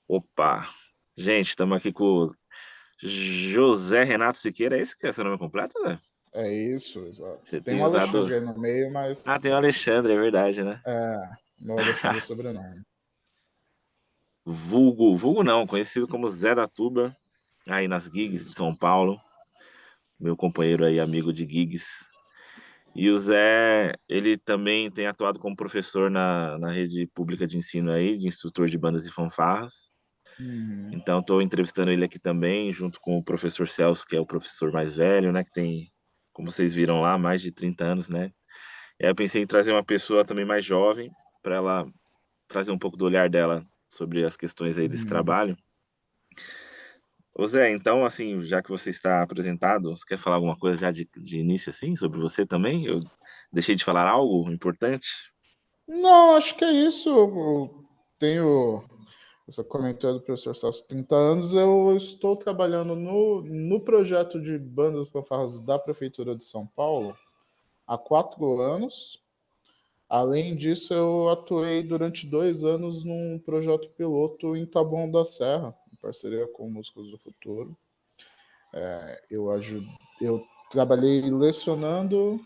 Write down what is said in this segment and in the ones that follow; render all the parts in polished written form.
Opa! Gente, estamos aqui com o José Renato Siqueira. É esse que é seu nome completo, Zé? É isso, exato. Você Tem tem um usado. Alexandre aí no meio, Ah, mas tem o Alexandre, é verdade, né? meu Alexandre é sobrenome. Vulgo não, conhecido como Zé da Tuba, aí nas gigs de Isso. São Paulo. Meu companheiro aí, amigo de gigs. E o Zé, ele também tem atuado como professor na rede pública de ensino aí, de instrutor de bandas e fanfarras. Uhum. Então, estou entrevistando ele aqui também, junto com o professor Celso, que é o professor mais velho, né? Que tem, como vocês viram lá, mais de 30 anos, né? E aí eu pensei em trazer uma pessoa também mais jovem, para ela trazer um pouco do olhar dela sobre as questões aí desse Uhum. trabalho. Ô Zé, então, assim, já que você está apresentado, você quer falar alguma coisa já de início, assim, sobre você também? Eu deixei de falar algo importante? Não, acho que é isso. Eu tenho. Você comentou do professor Celso 30 anos. Eu estou trabalhando no projeto de bandas e fanfarras da Prefeitura de São Paulo há 4 anos. Além disso, eu atuei durante 2 anos num projeto piloto em Taboão da Serra, em parceria com Músicos do Futuro. Eu trabalhei lecionando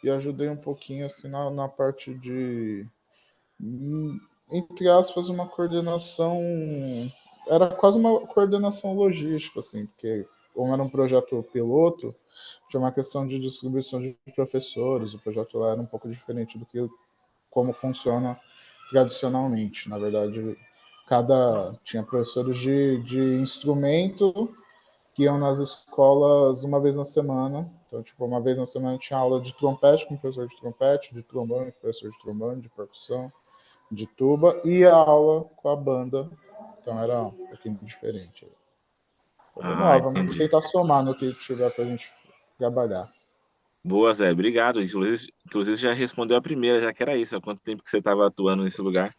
e ajudei um pouquinho assim na parte de, entre aspas, uma coordenação. Era quase uma coordenação logística, assim, porque como era um projeto piloto, tinha uma questão de distribuição de professores. O projeto lá era um pouco diferente do que como funciona tradicionalmente. Na verdade, tinha professores de instrumento que iam nas escolas uma vez na semana. Então, tipo, uma vez na semana tinha aula de trompete com o professor de trompete, de trombone com o professor de trombone, de percussão, de tuba, e a aula com a banda. Então era um pouquinho diferente. Então vamos Ah, lá, vamos entendi. tentar somar no que tiver pra gente trabalhar. Boa, Zé, obrigado. Inclusive já respondeu a primeira, já que era isso. Há quanto tempo que você estava atuando nesse lugar?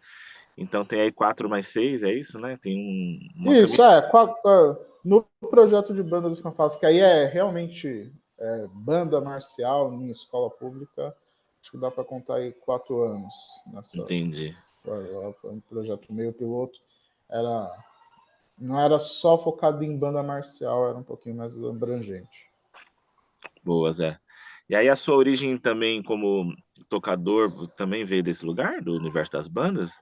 Então tem aí 4 mais 6, é isso, né? Tem uma Isso, caminhada. no projeto de bandas e fanfarras, que aí é realmente banda marcial em escola pública, acho que dá para contar aí 4 anos nessa. Entendi. Foi um projeto meio piloto. Era, não era só focado em banda marcial, era um pouquinho mais abrangente. Boa, Zé. E aí a sua origem também como tocador também veio desse lugar, do universo das bandas?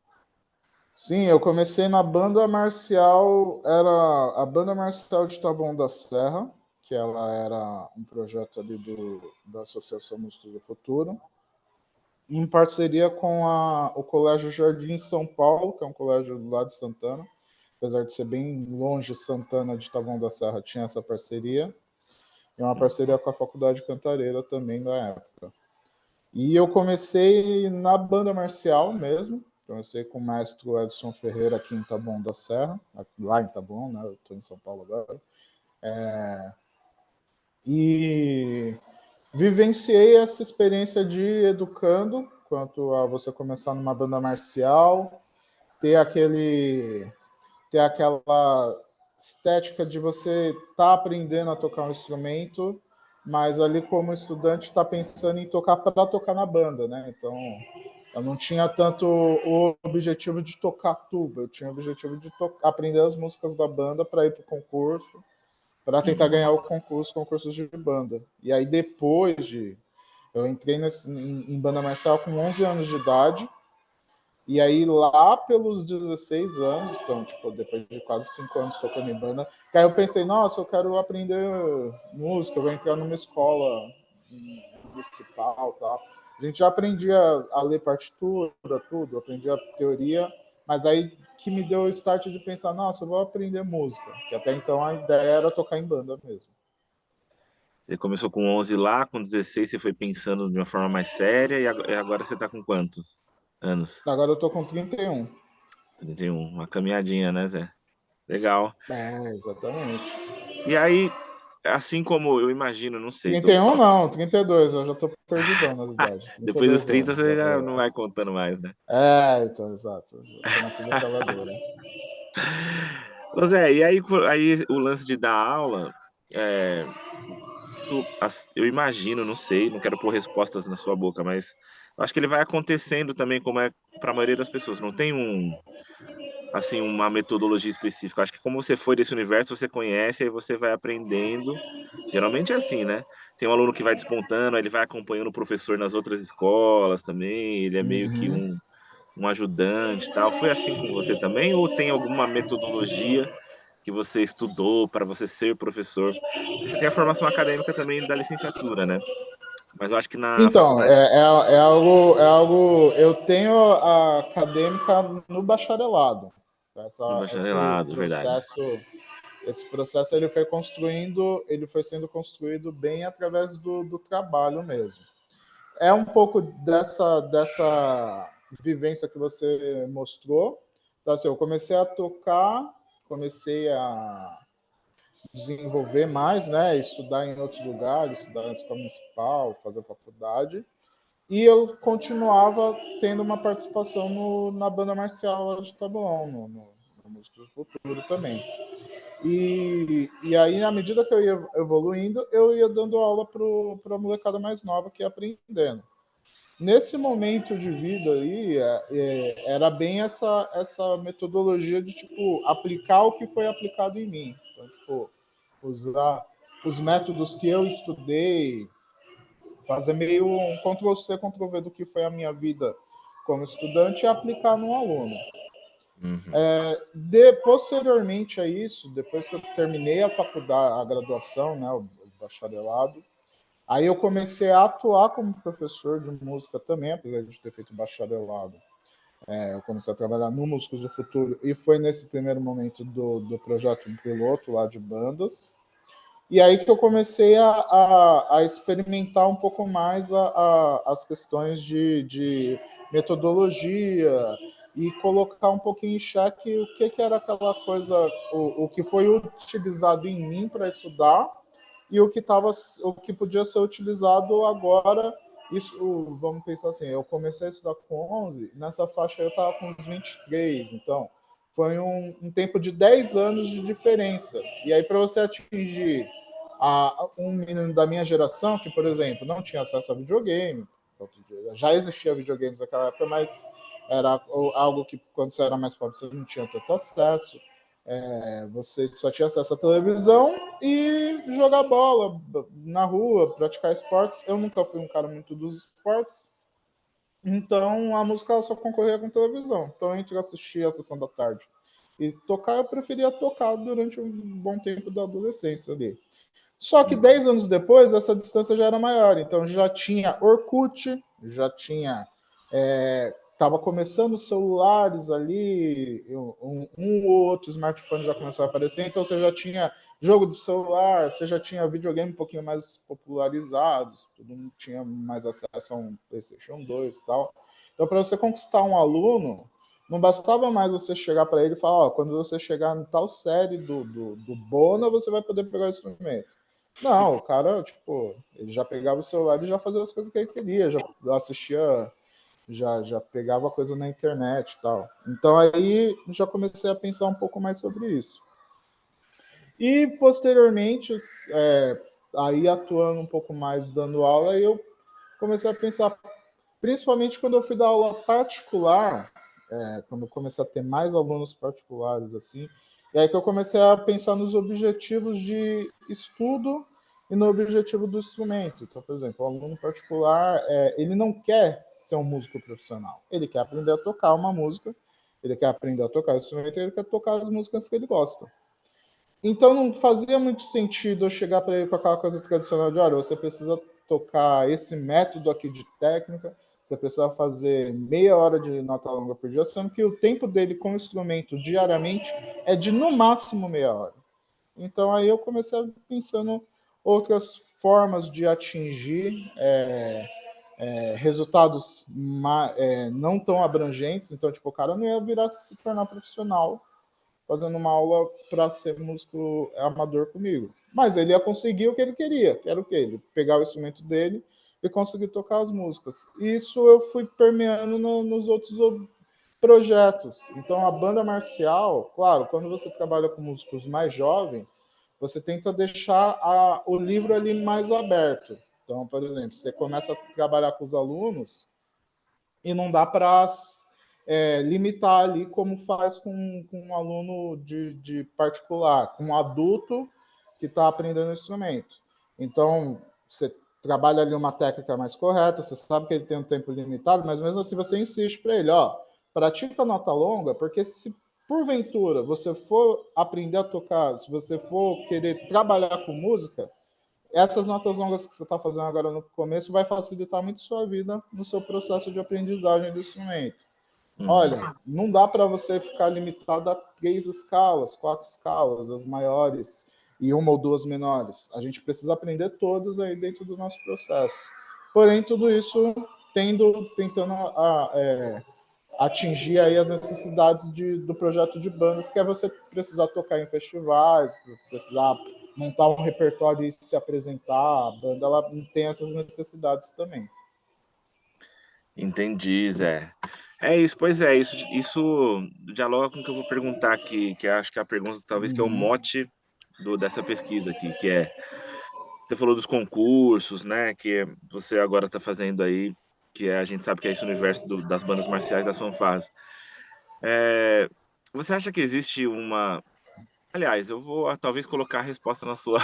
Sim, eu comecei na banda marcial, era a banda marcial de Taboão da Serra, que ela era um projeto ali da Associação Músicos do Futuro, em parceria com o Colégio Jardim São Paulo, que é um colégio lá de Santana. Apesar de ser bem longe, Santana de Taboão da Serra tinha essa parceria. E uma parceria com a Faculdade Cantareira também da época. E eu comecei na banda marcial mesmo. Comecei com o maestro Edson Ferreira aqui em Taboão da Serra, lá em Taboão, né? Eu estou em São Paulo agora. E vivenciei essa experiência de educando, quanto a você começar numa banda marcial, ter aquele ter aquela estética de você estar aprendendo a tocar um instrumento, mas ali como estudante está pensando em tocar para tocar na banda, né? Então eu não tinha tanto o objetivo de tocar tuba, eu tinha o objetivo de aprender as músicas da banda para ir para o concurso, para tentar Uhum. ganhar o concursos de banda. E aí depois de eu entrei em banda marcial com 11 anos de idade. E aí, lá pelos 16 anos, então, tipo, depois de quase 5 anos tocando em banda, que aí eu pensei, nossa, eu quero aprender música, eu vou entrar numa escola municipal e tal. A gente já aprendia a ler partitura, tudo, aprendia teoria, mas aí que me deu o start de pensar, nossa, eu vou aprender música, que até então a ideia era tocar em banda mesmo. Você começou com 11 lá, com 16 você foi pensando de uma forma mais séria, e agora você tá com quantos anos? Agora eu tô com 31. 31, uma caminhadinha, né, Zé? Legal. Exatamente. E aí, assim como eu imagino, não sei, 31 não, 32, eu já tô perdidão nas idades. depois dos 32 30 anos. você já não vai contando mais, né? Então, exato. Tô na subescaladora. Ô Zé, e aí o lance de dar aula, é, eu imagino, não sei, não quero pôr respostas na sua boca, mas eu acho que ele vai acontecendo também, como é para a maioria das pessoas. Não tem assim, uma metodologia específica. Acho que como você foi desse universo, você conhece, aí você vai aprendendo. Geralmente é assim, né? Tem um aluno que vai despontando, aí ele vai acompanhando o professor nas outras escolas também, ele é meio que Uhum. um ajudante e tal. Foi assim com você também? Ou tem alguma metodologia que você estudou para você ser professor? Você tem a formação acadêmica também da licenciatura, né? Mas eu acho que na Então, faculdade, é algo. Eu tenho a acadêmica no bacharelado. no bacharelado, verdade. Esse processo ele foi sendo construído bem através do trabalho mesmo. É um pouco dessa vivência que você mostrou. Então, assim, eu comecei a tocar, comecei a desenvolver mais, né? Estudar em outros lugares, estudar na escola municipal, fazer faculdade. E eu continuava tendo uma participação na banda marcial lá de Taboão, no Músicos do Futuro também. E aí, à medida que eu ia evoluindo, eu ia dando aula para a molecada mais nova que ia aprendendo. Nesse momento de vida aí, era bem essa metodologia de, tipo, aplicar o que foi aplicado em mim. Então, tipo, usar os métodos que eu estudei, fazer meio um Ctrl-C, Ctrl-V do que foi a minha vida como estudante e aplicar no aluno. Uhum. Posteriormente a isso, depois que eu terminei a faculdade, a graduação, né, o bacharelado, aí eu comecei a atuar como professor de música também, apesar de ter feito bacharelado. Eu comecei a trabalhar no Músicos do Futuro e foi nesse primeiro momento do projeto piloto lá de bandas. E aí que eu comecei a experimentar um pouco mais as questões de metodologia e colocar um pouquinho em xeque o que era aquela coisa, o que foi utilizado em mim para estudar e o que podia ser utilizado agora. Isso, vamos pensar assim, eu comecei a estudar com 11, nessa faixa eu estava com uns 23, então foi um tempo de 10 anos de diferença. E aí, para você atingir um menino da minha geração, que, por exemplo, não tinha acesso a videogame, já existia videogames naquela época, mas era algo que, quando você era mais pobre, você não tinha tanto acesso. Você só tinha acesso à televisão e jogar bola na rua, praticar esportes. Eu nunca fui um cara muito dos esportes, então a música só concorria com televisão. Então, entre assistir a sessão da tarde e tocar, eu preferia tocar durante um bom tempo da adolescência ali. Só que 10 anos depois, essa distância já era maior. Então já tinha Orkut, já tinha. Estava começando os celulares ali, um ou outro smartphone já começou a aparecer. Então você já tinha jogo de celular, você já tinha videogame um pouquinho mais popularizados, todo mundo tinha mais acesso a um PlayStation 2 e tal. Então, para você conquistar um aluno, não bastava mais você chegar para ele e falar: ó, quando você chegar em tal série do Bona, você vai poder pegar o instrumento. Não, o cara, tipo, ele já pegava o celular e já fazia as coisas que ele queria, já assistia, já pegava coisa na internet e tal. Então aí já comecei a pensar um pouco mais sobre isso. E posteriormente, aí atuando um pouco mais, dando aula, eu comecei a pensar, principalmente quando eu fui dar aula particular, quando eu comecei a ter mais alunos particulares, assim, e aí que eu comecei a pensar nos objetivos de estudo e no objetivo do instrumento. Então, por exemplo, o aluno particular, ele não quer ser um músico profissional, ele quer aprender a tocar uma música, ele quer aprender a tocar o instrumento, ele quer tocar as músicas que ele gosta. Então não fazia muito sentido eu chegar para ele com aquela coisa tradicional de, olha, você precisa tocar esse método aqui de técnica, você precisa fazer meia hora de nota longa por dia, sendo que o tempo dele com o instrumento diariamente é de no máximo meia hora. Então aí eu comecei pensando outras formas de atingir resultados não tão abrangentes. Então, tipo, o cara não ia virar se tornar profissional fazendo uma aula para ser músico amador comigo. Mas ele ia conseguir o que ele queria, que era o quê? Ele pegar o instrumento dele e conseguir tocar as músicas. E isso eu fui permeando nos outros projetos. Então, a banda marcial, claro, quando você trabalha com músicos mais jovens, você tenta deixar o livro ali mais aberto. Então, por exemplo, você começa a trabalhar com os alunos e não dá para limitar ali como faz com um aluno de particular, com um adulto que está aprendendo o instrumento. Então, você trabalha ali uma técnica mais correta, você sabe que ele tem um tempo limitado, mas mesmo assim você insiste para ele, pratica a nota longa, porque se porventura você for aprender a tocar, se você for querer trabalhar com música, essas notas longas que você está fazendo agora no começo vai facilitar muito sua vida no seu processo de aprendizagem do instrumento. Olha, não dá para você ficar limitado a 3 escalas, 4 escalas, as maiores e uma ou duas menores. A gente precisa aprender todas aí dentro do nosso processo. Porém, tudo isso tentando atingir aí as necessidades do projeto de bandas, que é você precisar tocar em festivais, precisar montar um repertório e se apresentar. A banda ela tem essas necessidades também. Entendi, Zé. É isso, pois é, isso dialoga com o que eu vou perguntar aqui, que acho que é a pergunta talvez que é o mote dessa pesquisa aqui, que é, você falou dos concursos, né, que você agora está fazendo aí, a gente sabe que é esse universo das bandas marciais, das fanfarras. Você acha que existe uma... Aliás, eu vou talvez colocar a resposta na sua,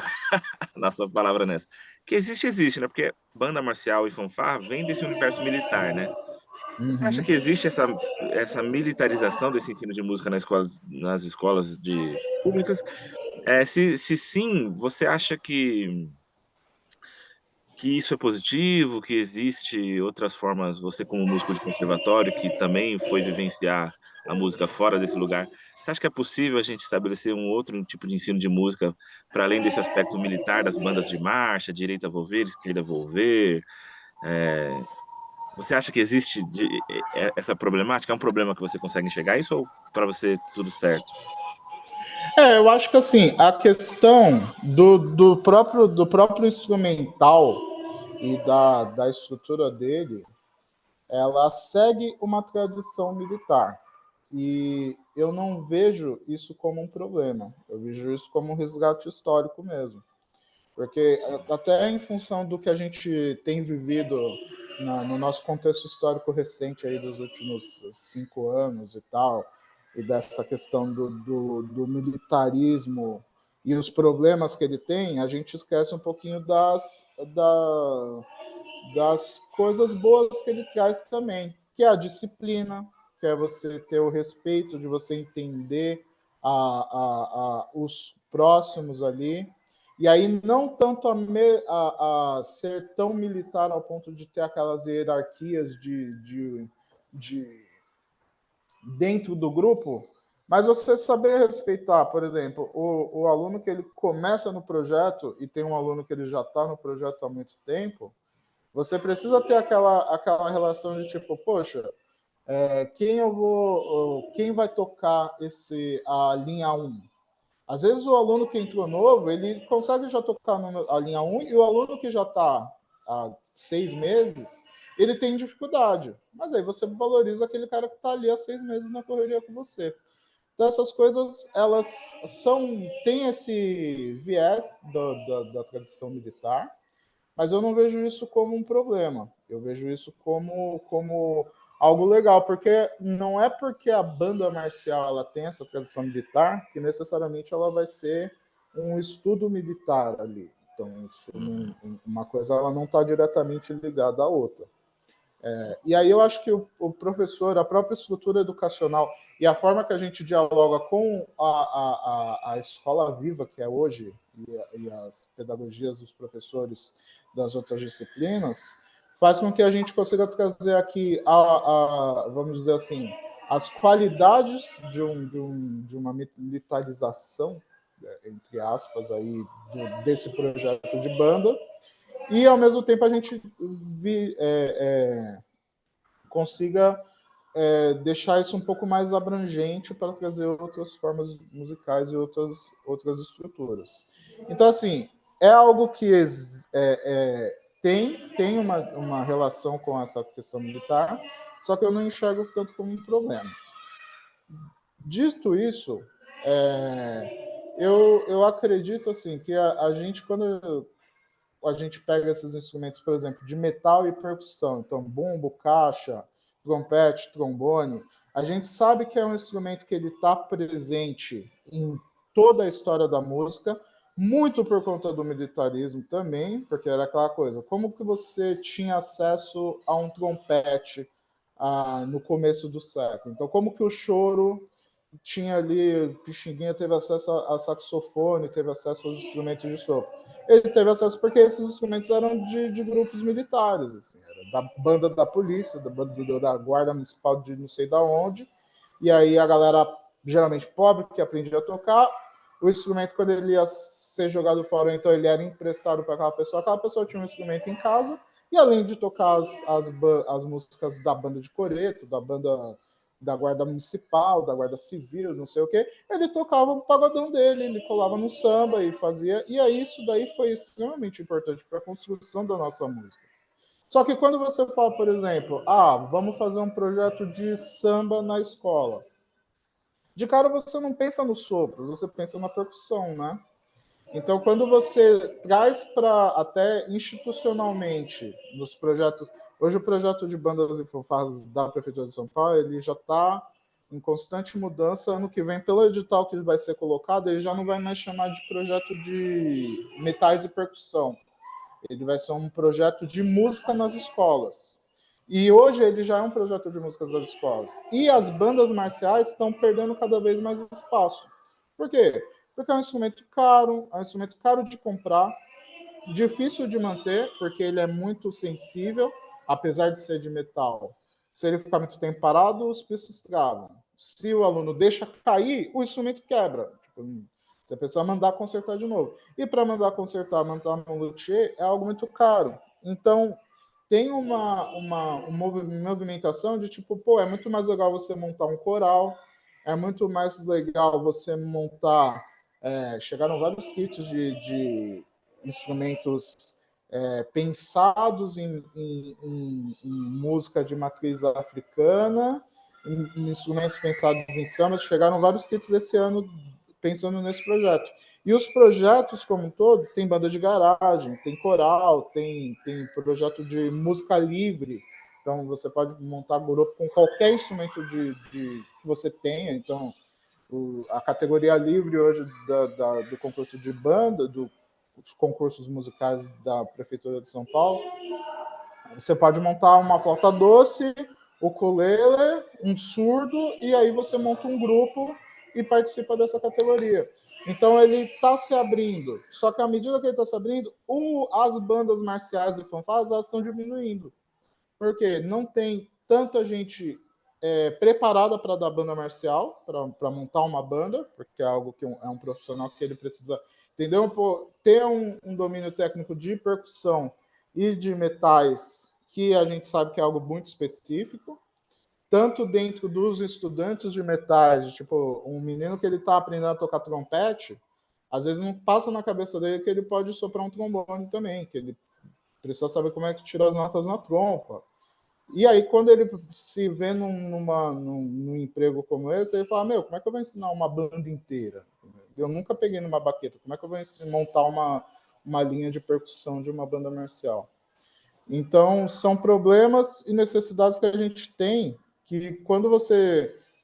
na sua palavra nessa. Que existe, né? Porque banda marcial e fanfarra vem desse universo militar, né? Você acha que existe essa militarização desse ensino de música nas escolas públicas? Se sim, você acha que isso é positivo, que existe outras formas, você como músico de conservatório, que também foi vivenciar a música fora desse lugar, você acha que é possível a gente estabelecer um outro tipo de ensino de música para além desse aspecto militar das bandas de marcha, direita volver, esquerda volver? Você acha que existe essa problemática? É um problema que você consegue enxergar isso ou para você tudo certo? Eu acho que assim, a questão do próprio instrumental e da estrutura dele, ela segue uma tradição militar. E eu não vejo isso como um problema. Eu vejo isso como um resgate histórico mesmo. Porque até em função do que a gente tem vivido no nosso contexto histórico recente aí dos últimos 5 anos e tal, e dessa questão do militarismo e os problemas que ele tem, a gente esquece um pouquinho das coisas boas que ele traz também, que é a disciplina, que é você ter o respeito, de você entender os próximos ali, e aí não tanto a ser tão militar ao ponto de ter aquelas hierarquias de dentro do grupo, mas você saber respeitar, por exemplo, o aluno que ele começa no projeto e tem um aluno que ele já está no projeto há muito tempo, você precisa ter aquela relação de tipo, poxa, quem vai tocar a linha 1? Às vezes o aluno que entrou novo, ele consegue já tocar a linha 1 e o aluno que já está há 6 meses, ele tem dificuldade. Mas aí você valoriza aquele cara que está ali há 6 meses na correria com você. Então essas coisas, elas têm esse viés da tradição militar, mas eu não vejo isso como um problema. Eu vejo isso como algo legal, porque não é porque a banda marcial ela tem essa tradição militar que necessariamente ela vai ser um estudo militar ali. Então, uma coisa ela não está diretamente ligada à outra. E aí eu acho que o professor, a própria estrutura educacional e a forma que a gente dialoga com a escola viva, que é hoje, e as pedagogias dos professores das outras disciplinas, faz com que a gente consiga trazer aqui, vamos dizer assim, as qualidades de uma militarização, entre aspas, aí, desse projeto de banda, e ao mesmo tempo a gente consiga deixar isso um pouco mais abrangente para trazer outras formas musicais e outras estruturas. Então, assim, é algo que tem uma relação com essa questão militar, só que eu não enxergo tanto como um problema. Dito isso, eu acredito assim que a gente, quando a gente pega esses instrumentos, por exemplo, de metal e percussão, então bumbo, caixa, trompete, trombone, A gente sabe que é um instrumento que ele está presente em toda a história da música, muito por conta do militarismo também, porque era aquela coisa, como que você tinha acesso a um trompete no começo do século? Então, como que o choro tinha ali, Pixinguinha teve acesso a saxofone, teve acesso aos instrumentos de sopro? Ele teve acesso porque esses instrumentos eram de grupos militares, assim, era da banda da polícia, da banda da guarda municipal de não sei da onde, e aí a galera geralmente pobre que aprendia a tocar, o instrumento quando ele ia ser jogado fora, então ele era emprestado para aquela pessoa tinha um instrumento em casa, e além de tocar as músicas da banda de coreto, da banda da guarda municipal, da guarda civil, não sei o quê, ele tocava o pagodão dele, ele colava no samba e fazia, e aí isso daí foi extremamente importante para a construção da nossa música. Só que quando você fala, por exemplo, vamos fazer um projeto de samba na escola, de cara você não pensa no sopro, você pensa na percussão, né? Então, quando você traz para até institucionalmente nos projetos, hoje o projeto de bandas e fanfarras da Prefeitura de São Paulo, ele já está em constante mudança. Ano que vem, pelo edital que vai ser colocado, ele já não vai mais chamar de projeto de metais e percussão. Ele vai ser um projeto de música nas escolas. E hoje ele já é um projeto de músicas das escolas. E as bandas marciais estão perdendo cada vez mais espaço. Por quê? Porque é um instrumento caro de comprar, difícil de manter, porque ele é muito sensível, apesar de ser de metal. Se ele ficar muito tempo parado, os pistos travam. Se o aluno deixa cair, o instrumento quebra. Tipo, você precisa mandar consertar de novo. E para mandar consertar, mandar no luthier, é algo muito caro. Então, tem uma movimentação de tipo, pô, é muito mais legal você montar um coral, é muito mais legal você montar. Chegaram vários kits de instrumentos pensados em música de matriz africana, em instrumentos pensados em samba. Chegaram vários kits esse ano pensando nesse projeto. E os projetos, como um todo, tem banda de garagem, tem coral, tem projeto de música livre. Então, você pode montar grupo com qualquer instrumento que você tenha. Então, a categoria livre hoje do concurso de banda, dos concursos musicais da Prefeitura de São Paulo, você pode montar uma flauta doce, ukulele, um surdo, e aí você monta um grupo e participa dessa categoria. Então ele está se abrindo. Só que à medida que ele está se abrindo, as bandas marciais e fanfarras estão diminuindo. Porque não tem tanta gente preparada para dar banda marcial, para montar uma banda, porque é algo que é um profissional que ele precisa entender ter um domínio técnico de percussão e de metais, que a gente sabe que é algo muito específico, tanto dentro dos estudantes de metais, tipo, um menino que ele está aprendendo a tocar trompete, às vezes não passa na cabeça dele que ele pode soprar um trombone também, que ele precisa saber como é que tira as notas na trompa. E aí, quando ele se vê num emprego como esse, ele fala, como é que eu vou ensinar uma banda inteira? Eu nunca peguei numa baqueta, como é que eu vou montar uma linha de percussão de uma banda marcial? Então, são problemas e necessidades que a gente tem, que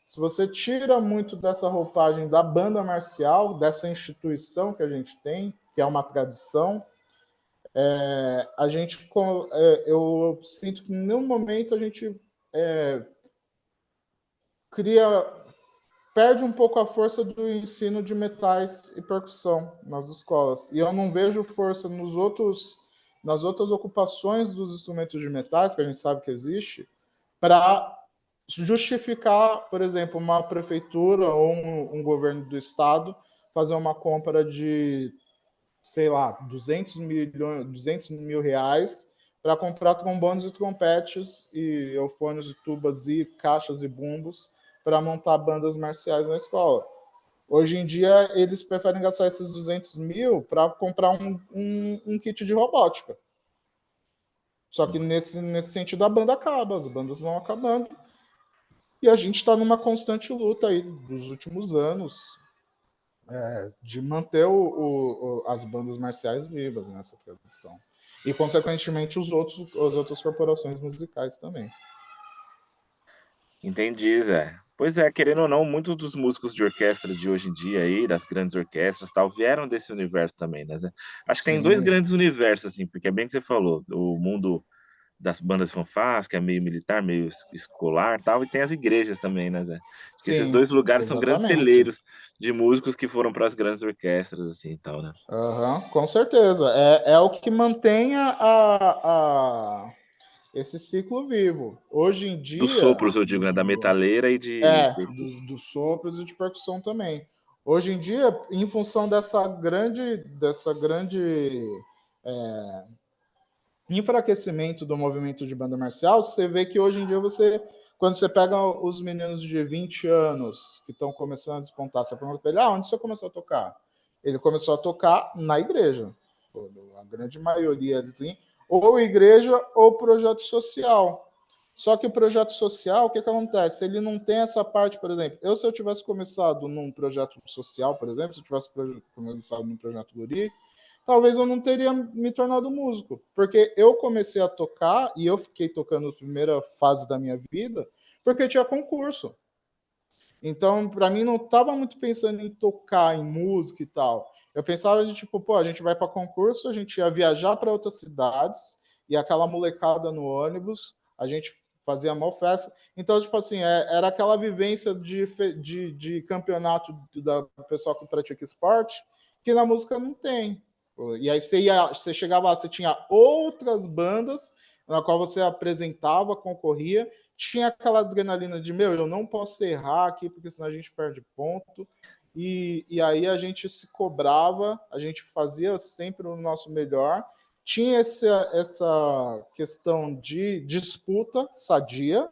se você tira muito dessa roupagem da banda marcial, dessa instituição que a gente tem, que é uma tradição, eu sinto que, em nenhum momento, a gente perde um pouco a força do ensino de metais e percussão nas escolas. E eu não vejo força nas outras ocupações dos instrumentos de metais, que a gente sabe que existe, para justificar, por exemplo, uma prefeitura ou um governo do estado fazer uma compra de, sei lá, 200 mil reais para comprar trombones e trompetes e eufones e tubas e caixas e bumbos para montar bandas marciais na escola. Hoje em dia, eles preferem gastar esses 200 mil para comprar um kit de robótica. Só que nesse sentido, a banda acaba, as bandas vão acabando. E a gente está numa constante luta aí dos últimos anos de manter as bandas marciais vivas nessa tradição. E, consequentemente, as outras corporações musicais também. Entendi, Zé. Pois é, querendo ou não, muitos dos músicos de orquestra de hoje em dia aí, das grandes orquestras, tal, vieram desse universo também, né, Zé? Acho que tem dois Sim, grandes universos, assim, porque é bem que você falou, o mundo das bandas fanfarras, que é meio militar, meio escolar, tal, e tem as igrejas também, né, Zé? Acho que esses sim, dois lugares são grandes exatamente. celeiros de músicos que foram para as grandes orquestras, assim, e tal, né? Aham, com certeza. É o que mantém esse ciclo vivo. Hoje em Dos dia, sopros, eu digo, né, da metaleira e de dos sopros e de percussão também. Hoje em dia, em função dessa grande enfraquecimento do movimento de banda marcial, você vê que hoje em dia quando você pega os meninos de 20 anos que estão começando a despontar, você pergunta para ele, onde você começou a tocar? Ele começou a tocar na igreja. A grande maioria, assim, ou igreja ou projeto social. Só que o projeto social, o que acontece? Ele não tem essa parte, por exemplo, se eu tivesse começado num projeto social, por exemplo, se eu tivesse começado num projeto Guri, talvez eu não teria me tornado músico, porque eu comecei a tocar e eu fiquei tocando na primeira fase da minha vida porque tinha concurso. Então, para mim, não estava muito pensando em tocar em música e tal. Eu pensava de tipo, pô, a gente vai para concurso, a gente ia viajar para outras cidades e aquela molecada no ônibus, a gente fazia mal festa. Então, tipo assim, era aquela vivência de campeonato da pessoal que pratica esporte que na música não tem. E aí você chegava lá, você tinha outras bandas na qual você apresentava, concorria, tinha aquela adrenalina de, meu, eu não posso errar aqui, porque senão a gente perde ponto. E aí a gente se cobrava, a gente fazia sempre o nosso melhor. Tinha essa questão de disputa sadia.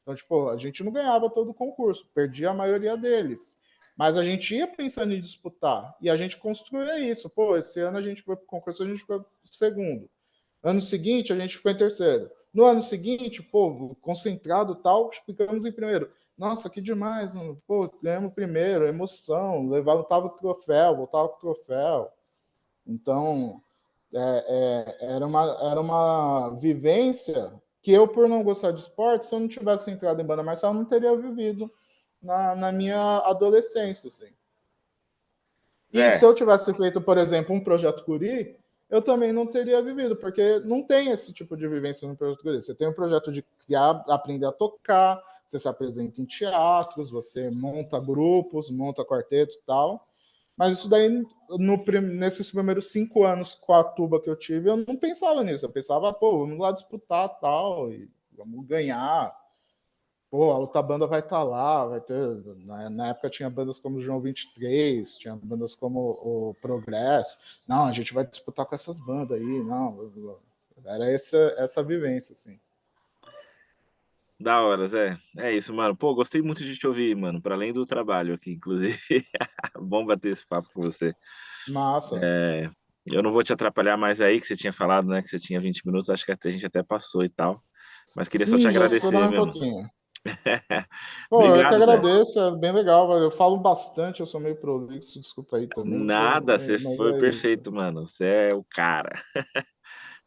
Então, tipo, a gente não ganhava todo o concurso, perdia a maioria deles. Mas a gente ia pensando em disputar. E a gente construía isso. Pô, esse ano a gente foi para o concurso, a gente foi segundo. Ano seguinte, a gente ficou em terceiro. No ano seguinte, pô, concentrado tal, ficamos em primeiro. Nossa, que demais, mano. Pô, ganhamos primeiro, emoção, levantava o troféu, voltava com o troféu. Então, era uma vivência que eu, por não gostar de esporte, se eu não tivesse entrado em banda marcial, eu não teria vivido na minha adolescência, assim. E se Zé, eu tivesse feito, por exemplo, um projeto Curi, eu também não teria vivido, porque não tem esse tipo de vivência no projeto Curi. Você tem um projeto de criar, aprender a tocar, você se apresenta em teatros, você monta grupos, monta quarteto e tal. Mas isso daí, nesses primeiros 5 anos com a tuba que eu tive, eu não pensava nisso. Eu pensava, pô, vamos lá disputar tal, e vamos ganhar. Pô, a outra banda vai estar lá, vai ter. Na época tinha bandas como o João 23, tinha bandas como o Progresso. Não, a gente vai disputar com essas bandas aí, não. Era essa vivência, assim. da hora, Zé. É isso, mano. Pô, gostei muito de te ouvir, mano, para além do trabalho aqui, inclusive. Bom bater esse papo com você. Massa. É, eu não vou te atrapalhar mais aí, que você tinha falado, né, que você tinha 20 minutos, acho que a gente até passou e tal. Mas queria só te Sim, já agradecer estourou um mesmo. pouquinho. Pô, eu que Obrigado, Zé. agradeço, é bem legal. Eu falo bastante, eu sou meio prolixo, desculpa aí também, Nada, você mas foi é isso. perfeito, mano. Você é o cara.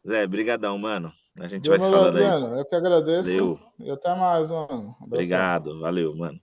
Zé, brigadão, mano. A gente vai se Demorou, falando aí. Adriano. Eu que agradeço Valeu. e até mais, mano. Abração. Obrigado. Valeu, mano.